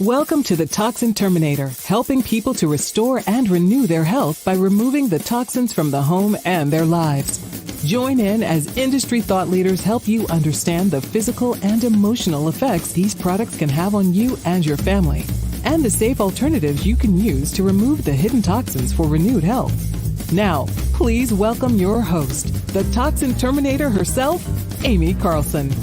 Welcome to the Toxin Terminator, helping people to restore and renew their health by removing the toxins from the home and their lives. Join in as industry thought leaders help you understand the physical and emotional effects these products can have on you and your family, and the safe alternatives you can use to remove the hidden toxins for renewed health. Now, please welcome your host, the Toxin Terminator herself, Amy Carlson.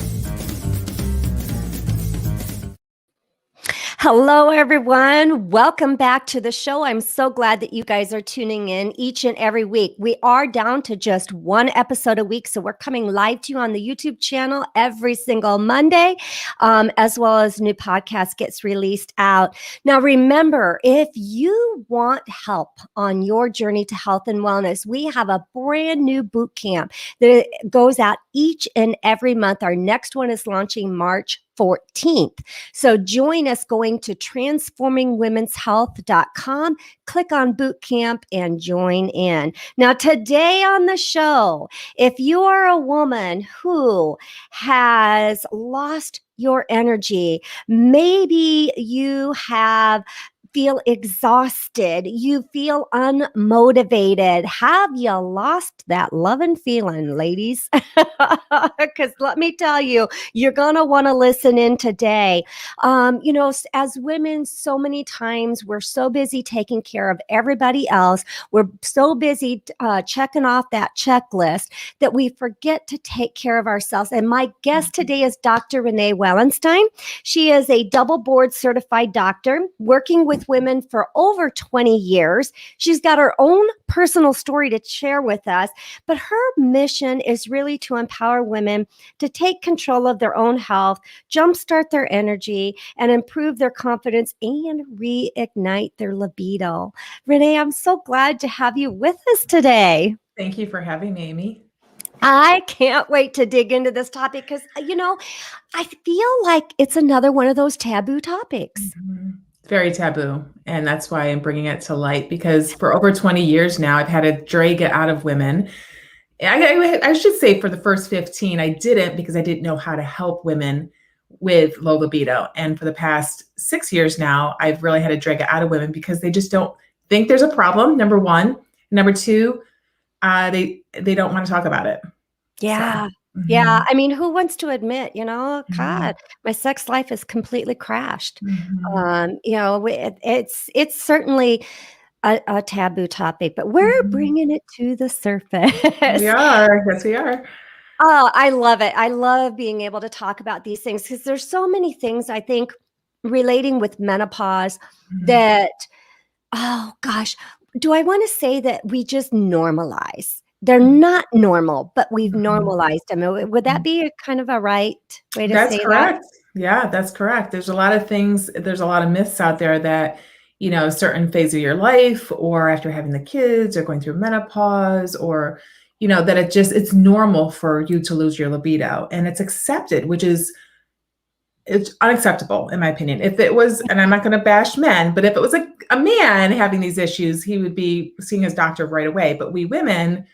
Hello, everyone. Welcome back to the show. I'm so glad that you guys are tuning in each and every week. We are down to just one episode a week, so we're coming live to you on the YouTube channel every single Monday, as well as new podcast gets released out. Now, remember, if you want help on your journey to health and wellness, we have a brand new boot camp that goes out each and every month. Our next one is launching March 14th. So join us going to transformingwomenshealth.com, click on boot camp and join in. Now, today on the show, if you are a woman who has lost your energy, maybe you feel exhausted, you feel unmotivated. Have you lost that loving feeling, ladies? Because let me tell you, you're going to want to listen in today. As women, so many times we're so busy taking care of everybody else. We're so busy checking off that checklist that we forget to take care of ourselves. And my guest today is Dr. Renee Wellenstein. She is a double board certified doctor working with women for over 20 years. She's got her own personal story to share with us, but her mission is really to empower women to take control of their own health, jumpstart their energy, and improve their confidence and reignite their libido. Renee, I'm so glad to have you with us today. Thank you for having me, Amy. I can't wait to dig into this topic because, I feel like it's another one of those taboo topics. Mm-hmm. Very taboo. And that's why I'm bringing it to light, because for over 20 years now, I've had to drag it out of women. I should say for the first 15, I didn't, because I didn't know how to help women with low libido. And for the past 6 years now, I've really had to drag it out of women because they just don't think there's a problem, number one. Number two, they don't want to talk about it. Yeah. So, Yeah. I mean, who wants to admit, God, my sex life is completely crashed. It's certainly a taboo topic, but we're bringing it to the surface. We are. Yes, we are. Oh, I love it. I love being able to talk about these things because there's so many things I think relating with menopause that, oh gosh, do I want to say that we just normalize? They're not normal, but we've normalized them. Would that be kind of a right way to say correct. that? Yeah, that's correct. There's a lot of things, there's a lot of myths out there that, a certain phase of your life, or after having the kids or going through menopause, or, that it's normal for you to lose your libido, and it's accepted, it's unacceptable in my opinion. If it was, and I'm not going to bash men, but if it was a man having these issues, he would be seeing his doctor right away. But we women,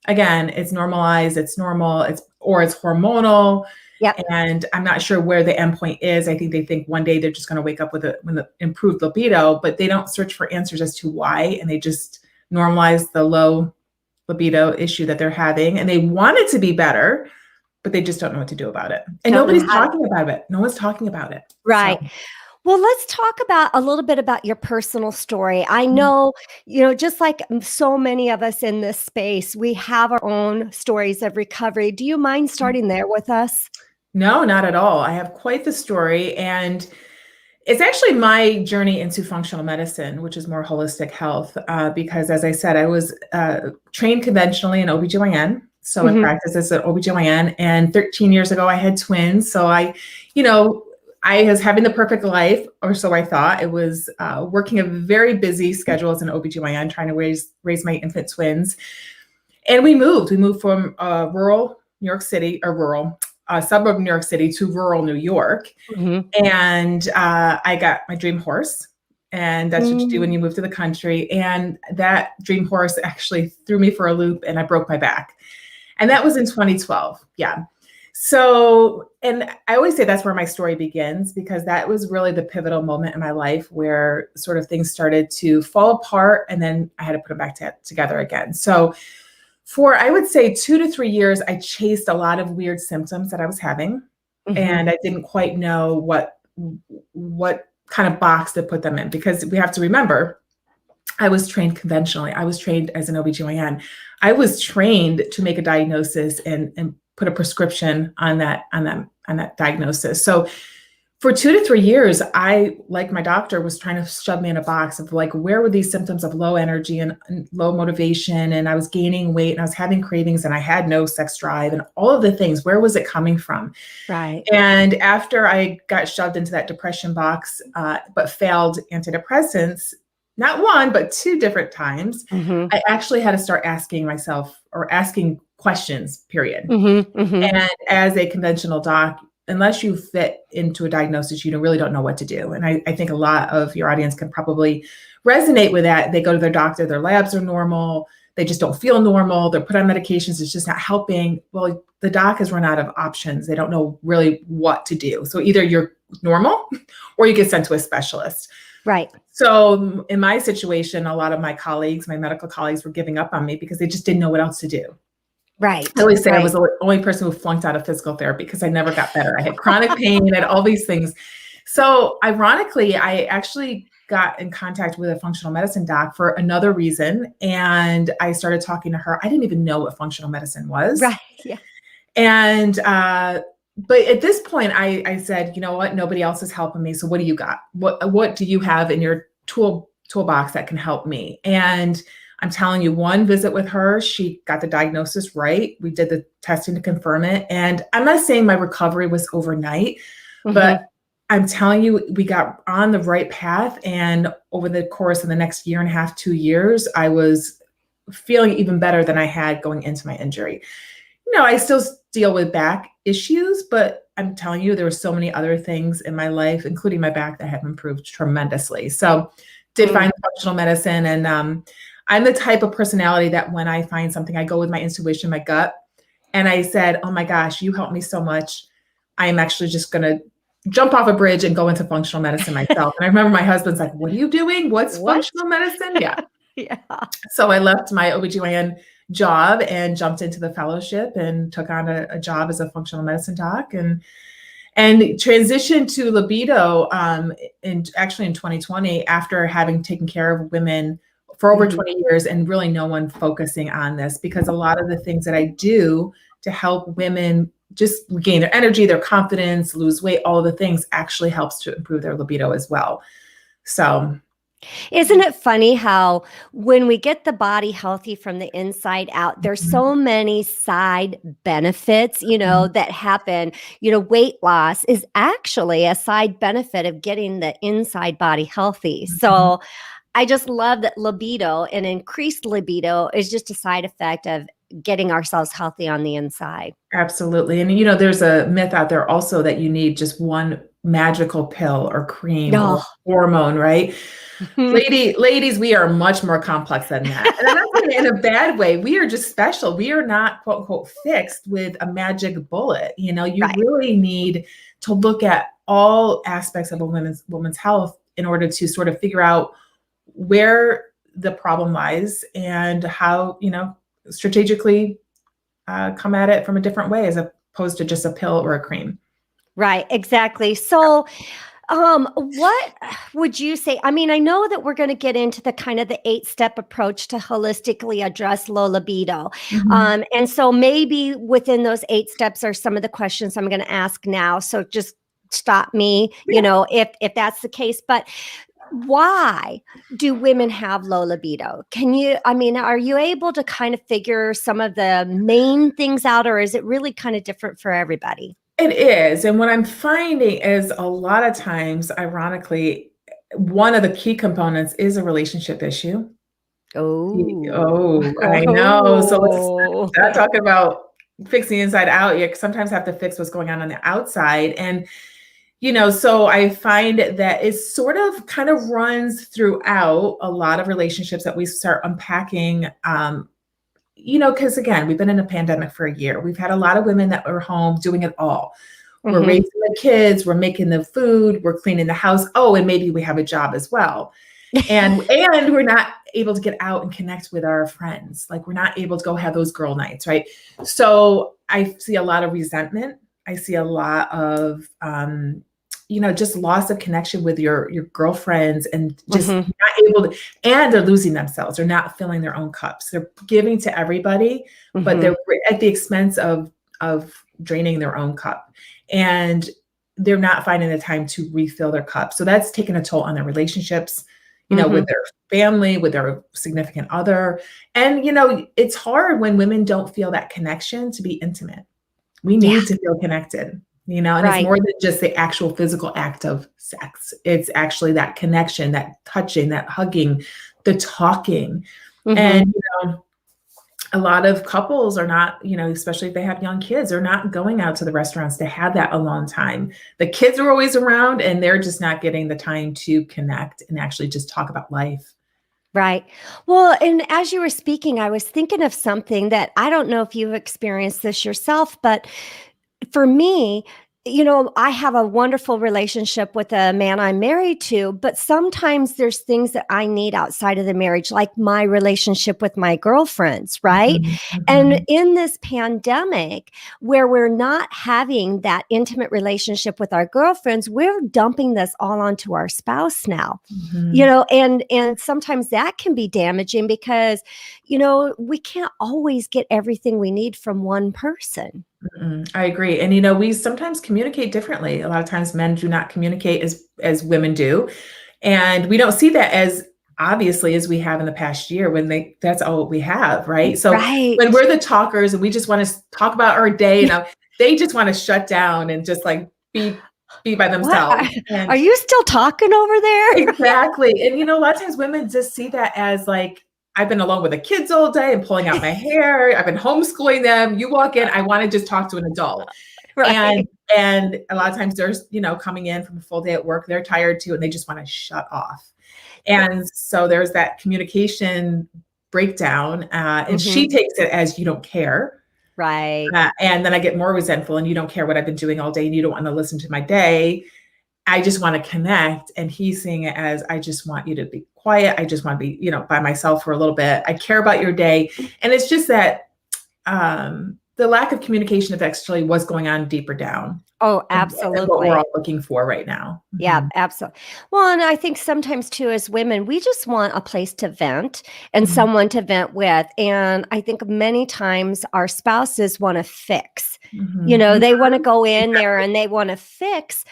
again, it's normalized, it's normal, it's hormonal. Yep. And I'm not sure where the endpoint is. I think they think one day they're just going to wake up with an improved libido, but they don't search for answers as to why. And they just normalize the low libido issue that they're having. And they want it to be better, but they just don't know what to do about it. And nobody's talking about it. No one's talking about it. Right. So. Well, let's talk about a little bit about your personal story. I know, just like so many of us in this space, we have our own stories of recovery. Do you mind starting there with us? No, not at all. I have quite the story, and it's actually my journey into functional medicine, which is more holistic health, because as I said, I was trained conventionally in OBGYN. So I practiced as an OBGYN, and 13 years ago, I had twins. So I was having the perfect life, or so I thought. I was working a very busy schedule as an OBGYN, trying to raise my infant twins. And we moved from rural New York City, or suburb of New York City, to rural New York. And I got my dream horse. And that's what you do when you move to the country. And that dream horse actually threw me for a loop, and I broke my back. And that was in 2012. Yeah. So, and I always say that's where my story begins, because that was really the pivotal moment in my life where sort of things started to fall apart, and then I had to put them back together again. So for, I would say, 2 to 3 years, I chased a lot of weird symptoms that I was having, and I didn't quite know what kind of box to put them in, because we have to remember, I was trained conventionally. I was trained as an OBGYN. I was trained to make a diagnosis and put a prescription on that diagnosis. So for 2 to 3 years, I, like my doctor, was trying to shove me in a box of like, where were these symptoms of low energy and low motivation? And I was gaining weight and I was having cravings and I had no sex drive and all of the things. Where was it coming from? Right. And after I got shoved into that depression box, but failed antidepressants, not one, but 2 different times, I actually had to start asking myself, or asking questions, period. And as a conventional doc, unless you fit into a diagnosis, you really don't know what to do. And I think a lot of your audience can probably resonate with that. They go to their doctor, their labs are normal, they just don't feel normal, they're put on medications, it's just not helping. Well, the doc has run out of options. They don't know really what to do. So either you're normal or you get sent to a specialist. Right. So in my situation, a lot of my colleagues, my medical colleagues, were giving up on me because they just didn't know what else to do. Right. I always say I was the only person who flunked out of physical therapy because I never got better. I had chronic pain, I had all these things. So ironically, I actually got in contact with a functional medicine doc for another reason. And I started talking to her. I didn't even know what functional medicine was. Right. Yeah. And, but at this point I said, you know what, nobody else is helping me. So what do you got? What do you have in your toolbox that can help me? And I'm telling you, one visit with her, she got the diagnosis right. We did the testing to confirm it. And I'm not saying my recovery was overnight, but I'm telling you, we got on the right path. And over the course of the next 1.5 to 2 years, I was feeling even better than I had going into my injury. You know, I still deal with back issues, but I'm telling you, there were so many other things in my life, including my back, that have improved tremendously. So did find functional medicine. And I'm the type of personality that when I find something, I go with my intuition, my gut. And I said, oh my gosh, you helped me so much. I am actually just going to jump off a bridge and go into functional medicine myself. And I remember my husband's like, what are you doing? What's functional medicine? Yeah. Yeah. So I left my OBGYN job and jumped into the fellowship and took on a job as a functional medicine doc, and transitioned to Libido in 2020, after having taken care of women for over 20 years and really no one focusing on this, because a lot of the things that I do to help women just regain their energy, their confidence, lose weight, all of the things actually helps to improve their libido as well. So isn't it funny how when we get the body healthy from the inside out, there's so many side benefits, that happen. Weight loss is actually a side benefit of getting the inside body healthy. So I just love that libido and increased libido is just a side effect of getting ourselves healthy on the inside. Absolutely. And, there's a myth out there also that you need just one magical pill or cream or hormone, right? Ladies, we are much more complex than that. And I'm not saying in a bad way. We are just special. We are not, quote unquote, fixed with a magic bullet. You really need to look at all aspects of a woman's health in order to sort of figure out where the problem lies and how, strategically come at it from a different way, as opposed to just a pill or a cream. Right, exactly. So what would you say? I mean, I know that we're going to get into the kind of the 8-step approach to holistically address low libido. And so maybe within those 8 steps are some of the questions I'm going to ask now. So just stop me, if that's the case. But why do women have low libido? Are you able to kind of figure some of the main things out, or is it really kind of different for everybody? It is. And what I'm finding is a lot of times, ironically, one of the key components is a relationship issue. Oh, I know. So let's not talking about fixing the inside out. You sometimes have to fix what's going on the outside. And so I find that it sort of kind of runs throughout a lot of relationships that we start unpacking because again, we've been in a pandemic for a year. We've had a lot of women that were home doing it all. We're Mhm. raising the kids, we're making the food, we're cleaning the house. Oh, and maybe we have a job as well. And we're not able to get out and connect with our friends. Like we're not able to go have those girl nights, right? So I see a lot of resentment. I see a lot of just loss of connection with your girlfriends, and just Mhm. not able to, and they're losing themselves. They're not filling their own cups. They're giving to everybody, but they're Mhm. at the expense of draining their own cup. And they're not finding the time to refill their cup. So that's taken a toll on their relationships, with Mhm. their family, with their significant other. And, it's hard when women don't feel that connection to be intimate. We Yeah. need to feel connected, and it's Right. more than just the actual physical act of sex. It's actually that connection, that touching, that hugging, the talking. Mhm. And, a lot of couples are not, especially if they have young kids, are not going out to the restaurants to have that alone time. The kids are always around and they're just not getting the time to connect and actually just talk about life. Right. Well, and as you were speaking, I was thinking of something that I don't know if you've experienced this yourself, but for me, I have a wonderful relationship with a man I'm married to, but sometimes there's things that I need outside of the marriage, like my relationship with my girlfriends, right? Mhm, And mhm, in this pandemic, where we're not having that intimate relationship with our girlfriends, we're dumping this all onto our spouse now. mhm. And sometimes that can be damaging because, we can't always get everything we need from one person. I agree. And we sometimes communicate differently. A lot of times men do not communicate as women do. And we don't see that as obviously as we have in the past year when that's all we have, right? So when Right. we're the talkers and we just want to talk about our day, they just want to shut down and just like be by What? themselves. And Are you still talking over there? exactly. And a lot of times women just see that as like, I've been alone with the kids all day and pulling out my hair. I've been homeschooling them. You walk in, I want to just talk to an adult. And Right. and a lot of times there's, coming in from a full day at work, they're tired too, and they just want to shut off. And so there's that communication breakdown. And she Mhm. takes it as you don't care. Right. And then I get more resentful, and you don't care what I've been doing all day and you don't want to listen to my day. I just want to connect. And he's seeing it as, I just want you to be quiet. I just want to be, by myself for a little bit. I care about your day. And it's just that the lack of communication of actually what's going on deeper down Oh, and what we're all absolutely. looking for right now. Yeah, Mhm. absolutely. Well, and I think sometimes too, as women, we just want a place to vent and Mhm. someone to vent with. And I think many times our spouses want to fix. Mhm. They want to Mhm. go in there Exactly. and they want to fix.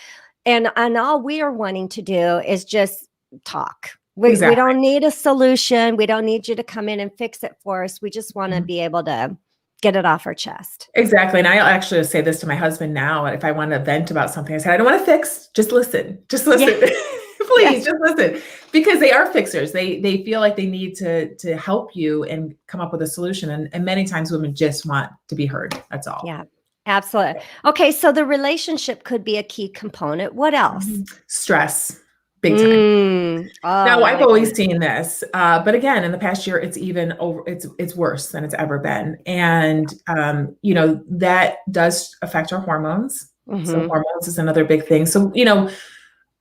And all we are wanting to do is just talk. We Exactly. don't need a solution. We don't need you to come in and fix it for us. We just want to Mhm. be able to get it off our chest. Exactly. And I actually say this to my husband now. If I want to vent about something, I said, I don't want to fix, just listen. Just Yeah. listen. Please Yes. just listen. Because they are fixers. They feel like they need to help you and come up with a solution. And many times women just want to be heard. That's all. Yeah. Absolutely. Okay, so the relationship could be a key component. What else? Stress, big time. Oh Now, I've my always goodness. seen this, but again, in the past year, it's even over. It's worse than it's ever been, and that does affect our hormones. So Mhm. hormones is another big thing. So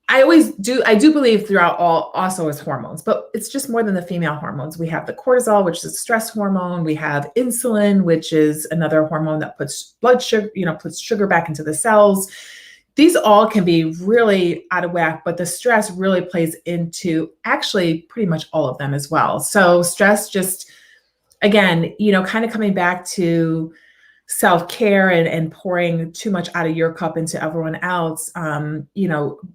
I do believe throughout all also is hormones, but it's just more than the female hormones. We have the cortisol, which is a stress hormone. We have insulin, which is another hormone that puts blood sugar, puts sugar back into the cells. These all can be really out of whack, but the stress really plays into actually pretty much all of them as well. So stress just, again, kind of coming back to self-care and pouring too much out of your cup into everyone else. A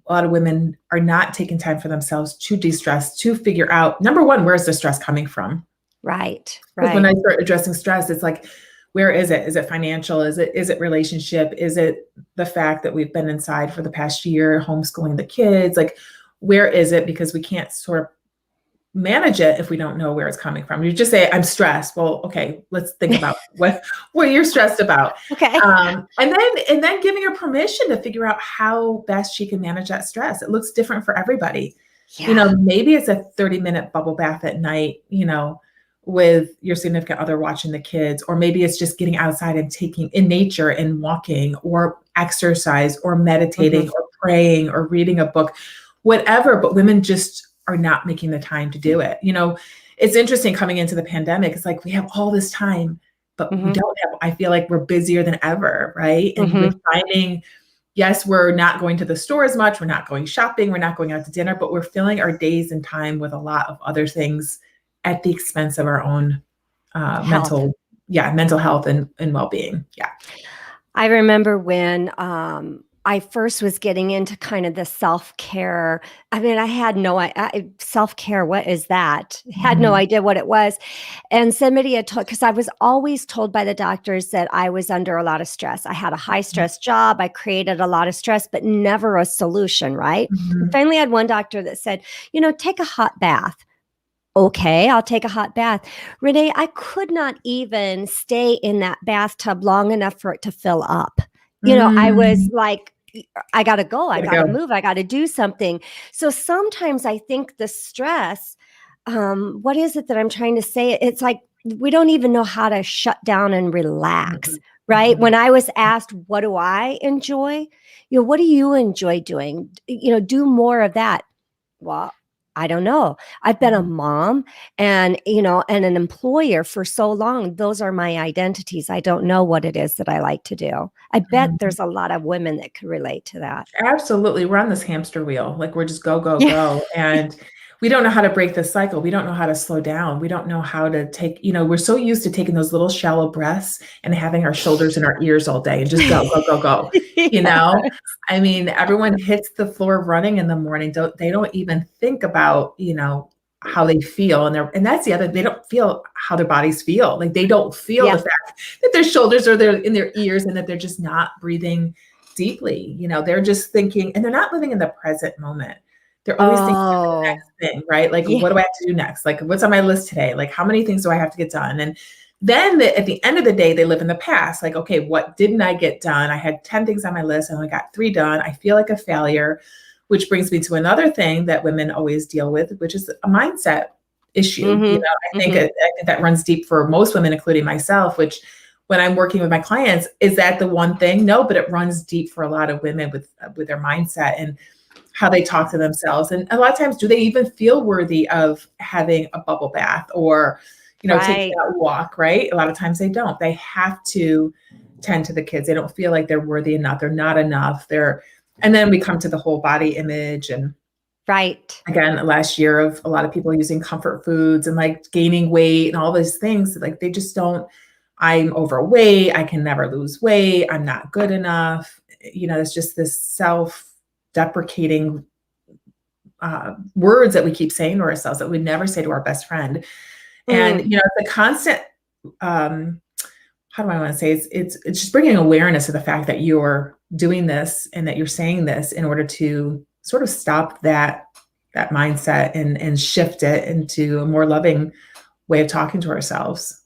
lot of women are not taking time for themselves to de-stress, to figure out, number one, where's the stress coming from? Right. Because when Right. I start addressing stress, it's like, where is it? Is it financial? Is it relationship? Is it the fact that we've been inside for the past year, homeschooling the kids? Like, where is it? Because we can't sort of manage it if we don't know where it's coming from. You just say, I'm stressed. Well, okay, let's think about what you're stressed about. Okay. And then giving her permission to figure out how best she can manage that stress. It looks different for everybody. Yeah. Maybe it's a 30-minute bubble bath at night, with your significant other watching the kids, or maybe it's just getting outside and taking in nature and walking or exercise or meditating or praying or reading a book, whatever. But women just are not making the time to do it. It's interesting coming into the pandemic. It's like we have all this time, but we don't have, I feel like we're busier than ever, right? And we're finding, yes, we're not going to the store as much. We're not going shopping. We're not going out to dinner, but we're filling our days and time with a lot of other things at the expense of our own mental health and well-being. Yeah. I remember when I first was getting into kind of the self-care. I mean, I had no self-care. What is that? Had no idea what it was. And somebody had told, because I was always told by the doctors that I was under a lot of stress. I had a high stress job. I created a lot of stress, but never a solution, right? Finally, I had one doctor that said, take a hot bath. Okay, I'll take a hot bath. Renee, I could not even stay in that bathtub long enough for it to fill up. I was like, I got to go. I got to move. I got to do something. So sometimes I think the stress, what is it that I'm trying to say? It's like we don't even know how to shut down and relax, right? When I was asked, what do I enjoy? What do you enjoy doing? Do more of that. Well, I don't know. I've been a mom and an employer for so long. Those are my identities. I don't know what it is that I like to do. I bet there's a lot of women that could relate to that. Absolutely. We're on this hamster wheel. Like we're just go, go, go. And we don't know how to break the cycle. We don't know how to slow down. We don't know how to take, we're so used to taking those little shallow breaths and having our shoulders in our ears all day and just go, go, go, go. I mean, everyone hits the floor running in the morning. They don't even think about, how they feel. And that's the other, they don't feel how their bodies feel. Like they don't feel the fact that their shoulders are there in their ears and that they're just not breathing deeply. They're just thinking, and they're not living in the present moment. They're always thinking of the next thing, right? Like, what do I have to do next? Like, what's on my list today? Like, how many things do I have to get done? And then at the end of the day, they live in the past. Like, okay, what didn't I get done? I had 10 things on my list. I only got 3 done. I feel like a failure, which brings me to another thing that women always deal with, which is a mindset issue. I think that runs deep for most women, including myself, which when I'm working with my clients, is that the one thing? No, but it runs deep for a lot of women with their mindset and how they talk to themselves. And a lot of times, do they even feel worthy of having a bubble bath or, taking that walk, right? A lot of times they don't. They have to tend to the kids. They don't feel like they're worthy enough. They're not enough. And then we come to the whole body image and again, last year of a lot of people using comfort foods and like gaining weight and all those things, like they just don't, I'm overweight. I can never lose weight. I'm not good enough. It's just this self-deprecating words that we keep saying to ourselves that we never say to our best friend. And, the constant, how do I want to say, it's just bringing awareness to the fact that you're doing this and that you're saying this in order to sort of stop that mindset and shift it into a more loving way of talking to ourselves.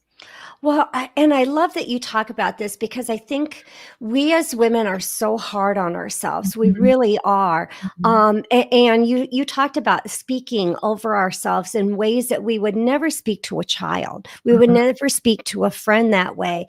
Well, I love that you talk about this because I think we as women are so hard on ourselves. We really are. And you talked about speaking over ourselves in ways that we would never speak to a child. We would never speak to a friend that way.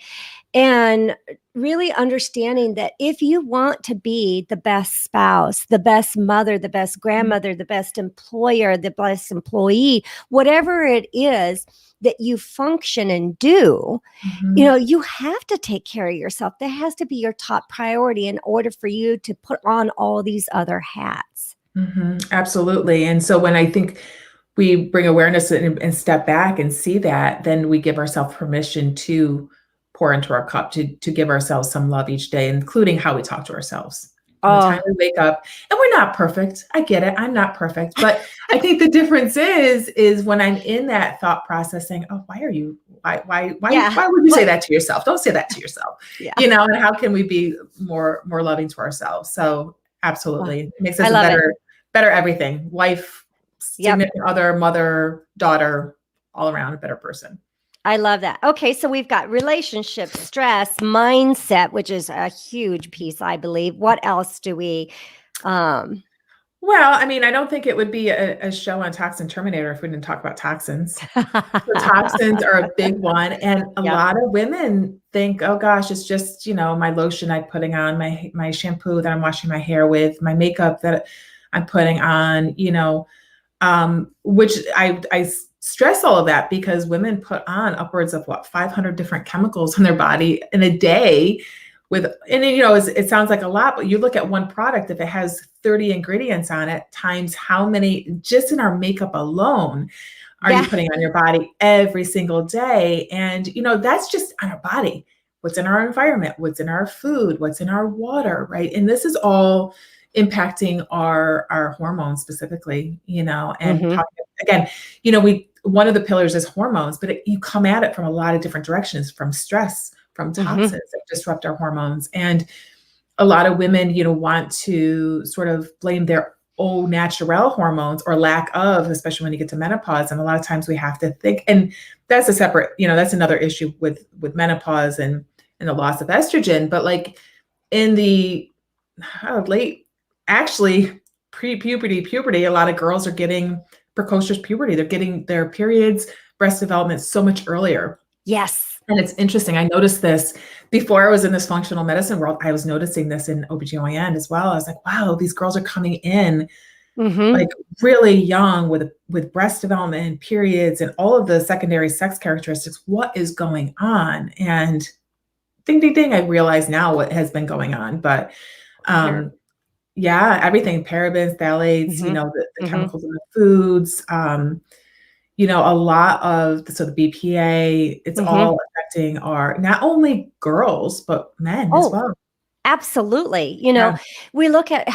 And really understanding that if you want to be the best spouse, the best mother, the best grandmother, the best employer, the best employee, whatever it is that you function and do, you have to take care of yourself. That has to be your top priority in order for you to put on all these other hats. Absolutely. And so when I think we bring awareness and step back and see that, then we give ourselves permission to pour into our cup, to give ourselves some love each day, including how we talk to ourselves. From the time we wake up, and we're not perfect. I get it. I'm not perfect. But I think the difference is when I'm in that thought process saying, oh, why would you say that to yourself? Don't say that to yourself. And how can we be more loving to ourselves? So absolutely. It makes us better everything. Wife, significant other, mother, daughter, all around a better person. I love that. Okay, so we've got relationship, stress, mindset, which is a huge piece, I believe. What else do we? Well, Well, I mean, I don't think it would be a show on Toxin Terminator if we didn't talk about toxins. So toxins are a big one. And a Yep. lot of women think, oh gosh, it's just, my lotion I'm putting on, my shampoo that I'm washing my hair with, my makeup that I'm putting on, which I stress all of that because women put on upwards of 500 different chemicals in their body in a day it sounds like a lot, but you look at one product, if it has 30 ingredients on it, times how many just in our makeup alone are you putting on your body every single day? And, that's just on our body, what's in our environment, what's in our food, what's in our water, right? And this is all impacting our hormones specifically, and talking again, one of the pillars is hormones, but you come at it from a lot of different directions, from stress, from toxins that disrupt our hormones. And a lot of women, want to sort of blame their au naturel hormones or lack of, especially when you get to menopause. And a lot of times we have to think, and that's a separate, that's another issue with menopause and the loss of estrogen. But like in the late, actually pre-puberty, puberty, a lot of girls are getting precocious puberty. They're getting their periods, breast development so much earlier. Yes. And it's interesting. I noticed this before I was in this functional medicine world. I was noticing this in OBGYN as well. I was like, wow, these girls are coming in like really young with breast development and periods and all of the secondary sex characteristics. What is going on? And ding, ding, ding. I realize now what has been going on. But everything, parabens, phthalates, the chemicals in the foods, a lot of the BPA, it's all affecting not only girls, but men as well. Absolutely. We look at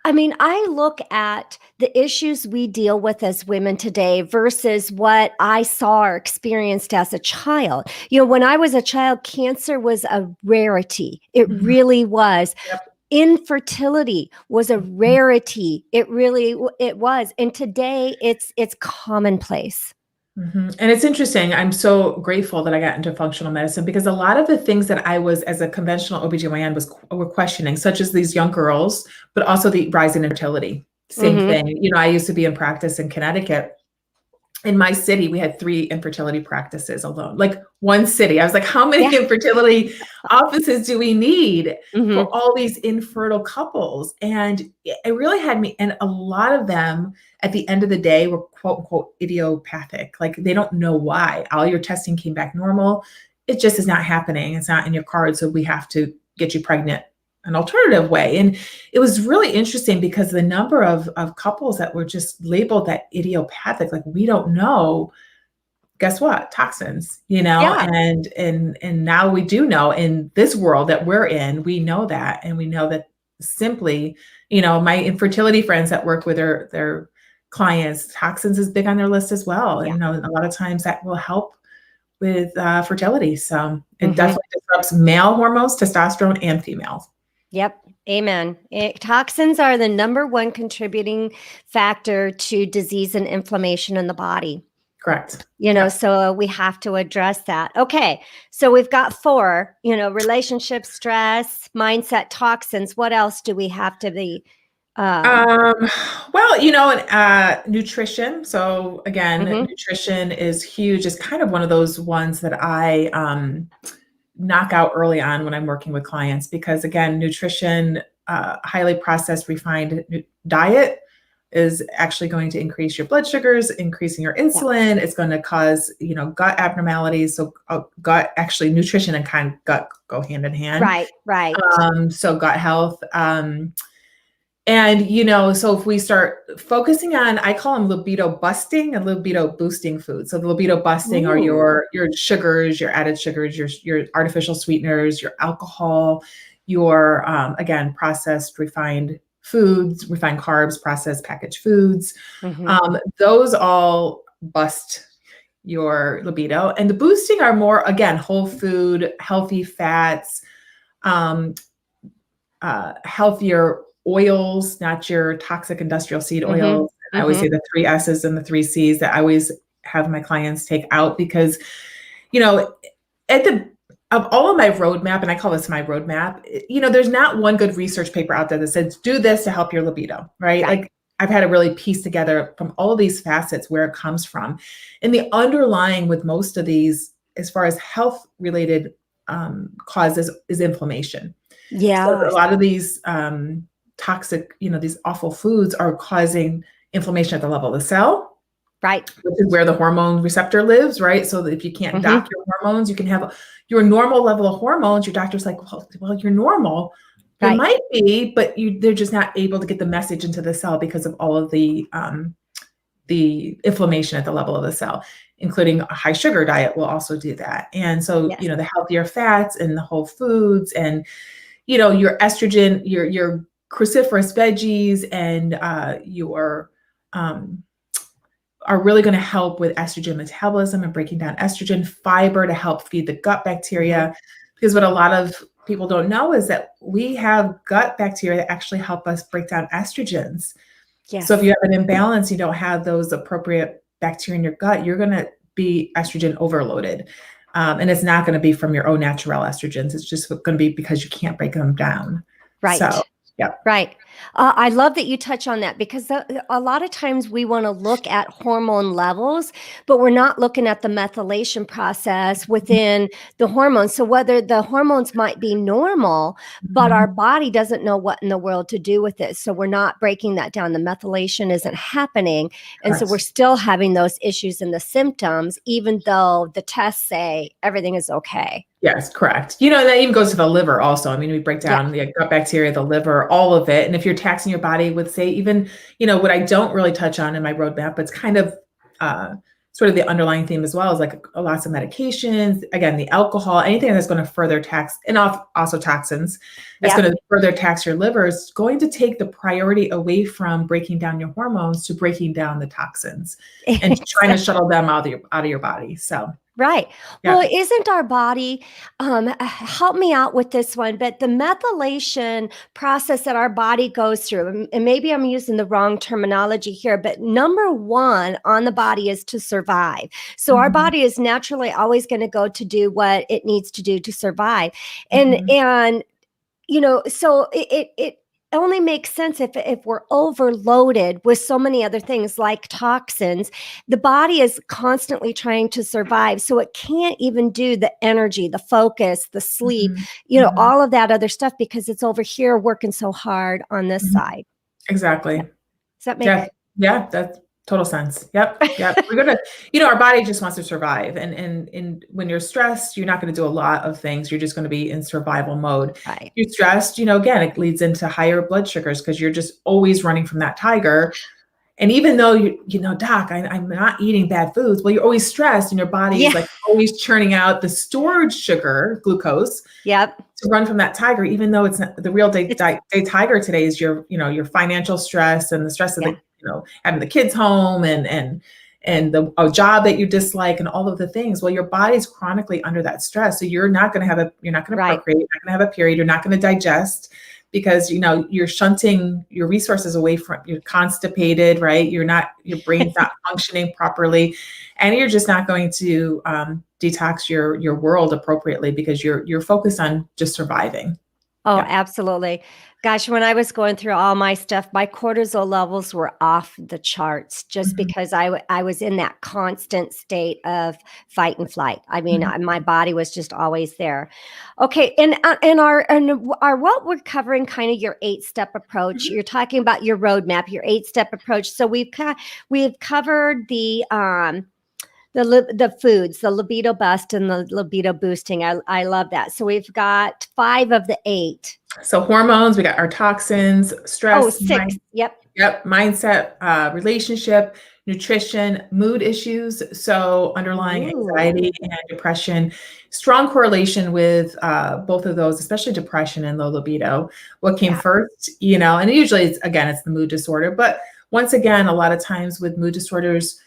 I look at the issues we deal with as women today versus what I saw or experienced as a child. When I was a child, cancer was a rarity. It really was. Yep. Infertility was a rarity. It was. And today it's commonplace. And it's interesting. I'm so grateful that I got into functional medicine because a lot of the things that I was as a conventional OBGYN were questioning, such as these young girls, but also the rising infertility. Same thing. I used to be in practice in Connecticut. In my city, we had 3 infertility practices alone, like one city. I was like, how many infertility offices do we need for all these infertile couples? And it really had me, and a lot of them at the end of the day were quote unquote idiopathic. Like they don't know why. All your testing came back normal. It just is not happening. It's not in your cards. So we have to get you pregnant an alternative way. And it was really interesting because the number of couples that were just labeled that idiopathic, like we don't know, guess what? Toxins, and now we do know in this world that we're in, we know that. And we know that simply, my infertility friends that work with their clients, toxins is big on their list as well. And a lot of times that will help with fertility. So it definitely disrupts male hormones, testosterone, and females. Yep. Amen. Toxins are the number one contributing factor to disease and inflammation in the body. Correct. So we have to address that. Okay. So we've got 4, relationship, stress, mindset, toxins. What else do we have to be? Nutrition. So again, nutrition is huge. It's kind of one of those ones that I, knock out early on when I'm working with clients, because again, nutrition, highly processed, refined diet is actually going to increase your blood sugars, increasing your insulin. It's going to cause, gut abnormalities. So gut, actually nutrition and gut go hand in hand. Right. So gut health, so if we start focusing on, I call them libido busting and libido boosting foods. So the libido busting are your sugars, your added sugars, your artificial sweeteners, your alcohol, your, again, processed, refined foods, refined carbs, processed packaged foods. Those all bust your libido. And the boosting are more, again, whole food, healthy fats, healthier oils, not your toxic industrial seed oils. I always say the 3 S's and the 3 C's that I always have my clients take out because, at the of all of my roadmap, and I call this my roadmap, there's not one good research paper out there that says, do this to help your libido, right? Right. Like I've had to really piece together from all of these facets where it comes from. And the underlying with most of these, as far as health related causes, is inflammation. So Yeah. a lot of these toxic, these awful foods are causing inflammation at the level of the cell, Right. which is where the hormone receptor lives, right? So that if you can't Hmm. dock your hormones, you can have your normal level of hormones. Your doctor's like, well, you're normal. You Right. might be, but they're just not able to get the message into the cell because of all of the inflammation at the level of the cell, including a high sugar diet will also do that. And so, Yes. the healthier fats and the whole foods and, your estrogen, your cruciferous veggies and your are really going to help with estrogen metabolism and breaking down estrogen, fiber to help feed the gut bacteria. Because what a lot of people don't know is that we have gut bacteria that actually help us break down estrogens. Yes. So if you have an imbalance, you don't have those appropriate bacteria in your gut, you're going to be estrogen overloaded. And it's not going to be from your own natural estrogens. It's just going to be because you can't break them down. Right. So, yeah. Right. I love that you touch on that because a lot of times we want to look at hormone levels, but we're not looking at the methylation process within the hormones. So whether the hormones might be normal, but our body doesn't know what in the world to do with it. So we're not breaking that down. The methylation isn't happening. And so Correct. we're still having those issues and the symptoms, even though the tests say everything is okay. Yes, correct. And that even goes to the liver also. I mean, we break down the gut bacteria, the liver, all of it. And if you're taxing your body with, say, even, what I don't really touch on in my roadmap, but it's kind of sort of the underlying theme as well, is like lots of medications, again, the alcohol, anything that's going to further tax, and also toxins, that's going to further tax your liver is going to take the priority away from breaking down your hormones to breaking down the toxins and trying to shuttle them out of your body. So. Right. Yeah. Well, isn't our body, help me out with this one, but the methylation process that our body goes through, and maybe I'm using the wrong terminology here, but number one on the body is to survive. So our body is naturally always going to go to do what it needs to do to survive. And so it only makes sense if we're overloaded with so many other things like toxins. The body is constantly trying to survive, so it can't even do the energy, the focus, the sleep, all of that other stuff because it's over here working so hard on this side. Exactly. Does that make sense? Yeah, that's total sense. Yep. We're gonna, our body just wants to survive, and when you're stressed, you're not going to do a lot of things. You're just going to be in survival mode. Right. You're stressed, again, it leads into higher blood sugars because you're just always running from that tiger. And even though doc, I'm not eating bad foods. Well, you're always stressed, and your body is like always churning out the stored sugar, glucose. Yep. To run from that tiger, even though it's not the real day tiger today is your financial stress and the stress of having the kids home and a job that you dislike and all of the things. Well, your body's chronically under that stress. So you're not going to procreate, you're not going to have a period, you're not going to digest because, you're shunting your resources away from, you're constipated, right? Your brain's not functioning properly, and you're just not going to detox your world appropriately because you're focused on just surviving. Oh, absolutely. Gosh, when I was going through all my stuff, my cortisol levels were off the charts just because I was in that constant state of fight and flight. I mean, my body was just always there. Okay, and our what we're covering, kind of your 8-step approach. You're talking about your roadmap, your 8-step approach. So we've covered the foods, the libido bust and the libido boosting. I love that. So we've got 5 of the 8. So hormones, we got our toxins, stress. Oh, 6. Yep. Mindset, relationship, nutrition, mood issues. So underlying anxiety and depression, strong correlation with both of those, especially depression and low libido. What came first, and usually it's the mood disorder. But once again, a lot of times with mood disorders,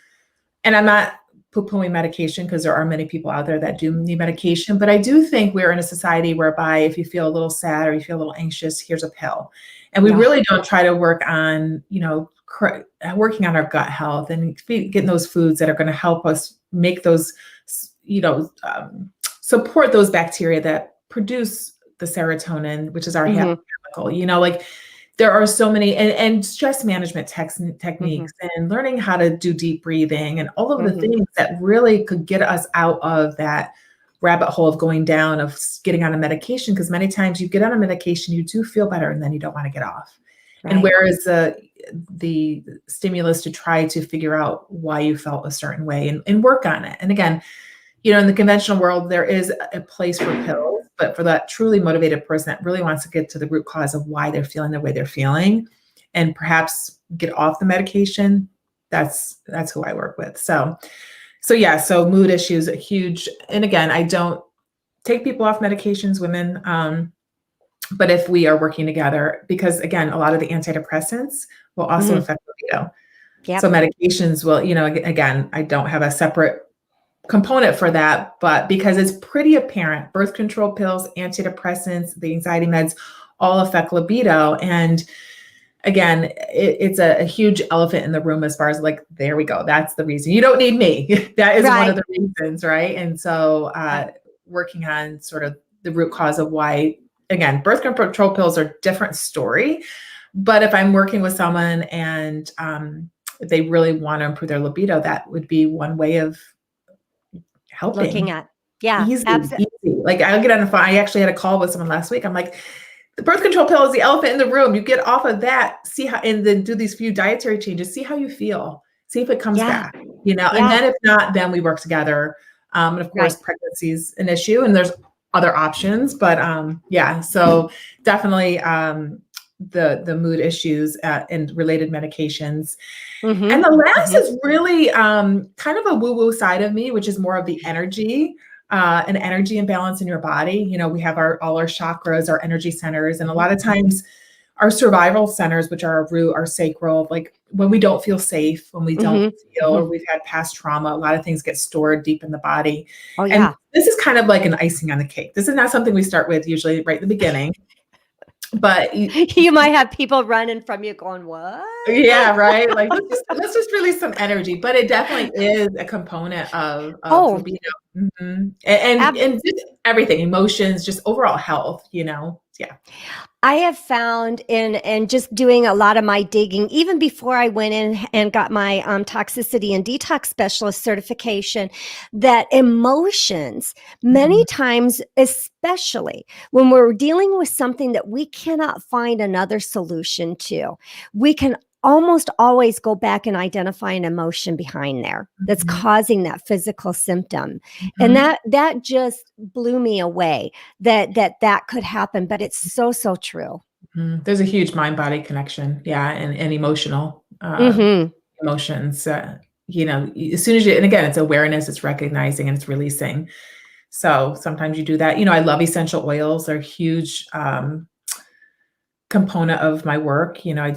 and I'm not poo-pooing medication because there are many people out there that do need medication. But I do think we're in a society whereby if you feel a little sad or you feel a little anxious, here's a pill. And we really don't try to work on, working on our gut health and getting those foods that are going to help us make those, support those bacteria that produce the serotonin, which is our Mhm. chemical. Like there are so many, and stress management techniques and learning how to do deep breathing and all of the Mhm. things that really could get us out of that rabbit hole of going down, of getting on a medication. Because many times you get on a medication, you do feel better, and then you don't want to get off. And Right. whereas the stimulus to try to figure out why you felt a certain way and work on it. And again, in the conventional world, there is a place for pills, but for that truly motivated person that really wants to get to the root cause of why they're feeling the way they're feeling and perhaps get off the medication, that's who I work with. So yeah, so mood issues are huge. And again, I don't take people off medications, women, but if we are working together, because again, a lot of the antidepressants will also Mhm. affect libido. Yep. So medications will, again, I don't have a separate component for that, but because it's pretty apparent, birth control pills, antidepressants, the anxiety meds all affect libido. And again, it's a huge elephant in the room as far as like, there we go. That's the reason. You don't need me. That is one of Right. the reasons, right? And so working on sort of the root cause of why, again, birth control pills are a different story. But if I'm working with someone and if they really want to improve their libido, that would be one way of Looking helping. at. Yeah. Easy, Absolutely. easy. Like I'll get on the phone. I actually had a call with someone last week. I'm like, the birth control pill is the elephant in the room. You get off of that, see how, and then do these few dietary changes, see how you feel, see if it comes Yeah. back, and Yeah. then if not, then we work together. And of course, Right. pregnancy is an issue and there's other options, but yeah, so definitely the mood issues and related medications. And Mhm. the last Mhm. is really kind of a woo-woo side of me, which is more of the energy, an energy imbalance in your body. We have all our chakras, our energy centers, and a Mhm. lot of times our survival centers, which are our root, our sacral, like when we don't feel safe, when we don't Mhm. feel, or Mhm. we've had past trauma, a lot of things get stored deep in the body. Oh, And yeah. this is kind of like an icing on the cake. This is not something we start with usually right at the beginning, but You might have people running from you going, "What?" yeah, right. Like let's just release some energy, but it definitely is a component of Oh, libido. And just everything, emotions, just overall health. Yeah. I have found in just doing a lot of my digging, even before I went in and got my toxicity and detox specialist certification, that emotions, many Mhm. times, especially when we're dealing with something that we cannot find another solution to, we can almost always go back and identify an emotion behind there that's Mhm. causing that physical symptom. And Mhm. that just blew me away that could happen, but it's so true. Mhm. There's a huge mind-body connection, yeah, and emotional Mhm. emotions. As soon as and again, it's awareness, it's recognizing, and it's releasing. So sometimes you do that. I love essential oils; they're huge. Component of my work. Mhm. I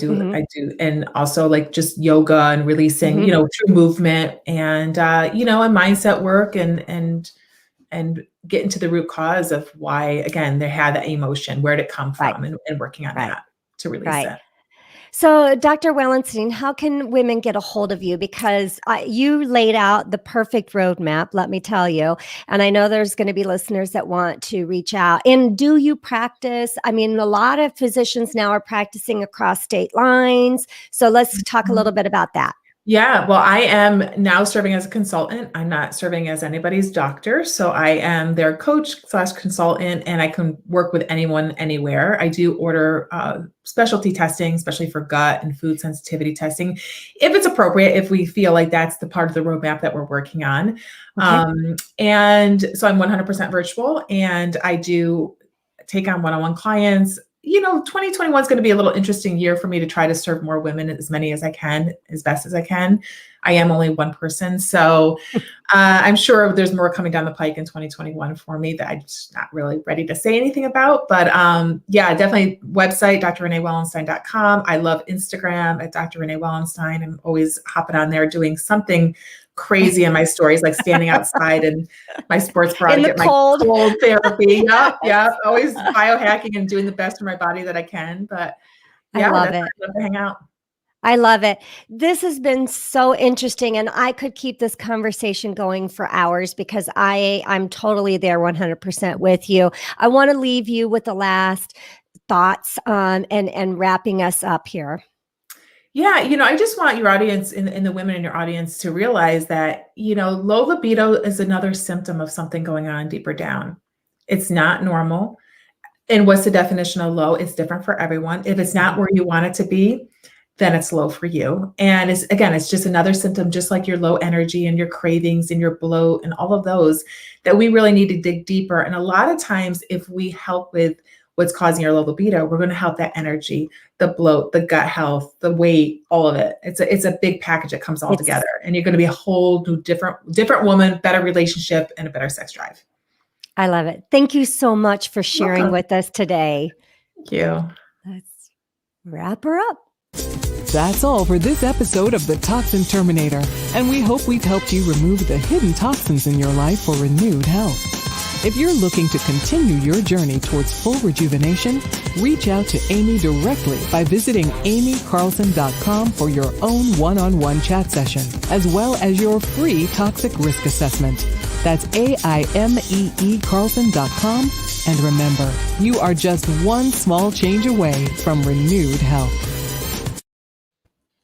do, and also like just yoga and releasing, Mhm. through movement and and mindset work and getting to the root cause of why, again, they had that emotion, where did it come Right, from, and working on right, that to release right. it. So, Dr. Wellenstein, how can women get a hold of you? Because you laid out the perfect roadmap, let me tell you. And I know there's going to be listeners that want to reach out. And do you practice? I mean, a lot of physicians now are practicing across state lines. So, let's talk a little bit about that. Yeah, well, I am now serving as a consultant. I'm not serving as anybody's doctor. So I am their coach/consultant, and I can work with anyone, anywhere. I do order specialty testing, especially for gut and food sensitivity testing, if it's appropriate, if we feel like that's the part of the roadmap that we're working on. Okay. And so I'm 100% virtual, and I do take on one-on-one clients. 2021 is going to be a little interesting year for me to try to serve more women, as many as I can, as best as I can. I am only one person. So I'm sure there's more coming down the pike in 2021 for me that I'm just not really ready to say anything about. But yeah, definitely website, drrenewellenstein.com. I love Instagram at Dr. Renee Wellenstein. I'm always hopping on there doing something crazy in my stories, like standing outside in my sports bra to In the get my cold. cold therapy. Yep, yep. Always biohacking and doing the best for my body that I can. But I yeah, love that's it. where I love to hang out. I love it. This has been so interesting, and I could keep this conversation going for hours because I'm totally there 100% with you. I want to leave you with the last thoughts and wrapping us up here. Yeah, I just want your audience and the women in your audience to realize that, low libido is another symptom of something going on deeper down. It's not normal. And what's the definition of low? It's different for everyone. If it's not where you want it to be, then it's low for you. And it's just another symptom, just like your low energy and your cravings and your bloat and all of those, that we really need to dig deeper. And a lot of times, if we help with what's causing your low libido, we're going to help that energy, the bloat, the gut health, the weight, all of it. It's a big package that comes all together. And you're going to be a whole new different woman, better relationship, and a better sex drive. I love it. Thank you so much for sharing with us today. Thank you. Let's wrap her up. That's all for this episode of The Toxin Terminator, and we hope we've helped you remove the hidden toxins in your life for renewed health. If you're looking to continue your journey towards full rejuvenation, reach out to Amy directly by visiting amycarlson.com for your own one-on-one chat session, as well as your free toxic risk assessment. That's AIMEEcarlson.com. And remember, you are just one small change away from renewed health.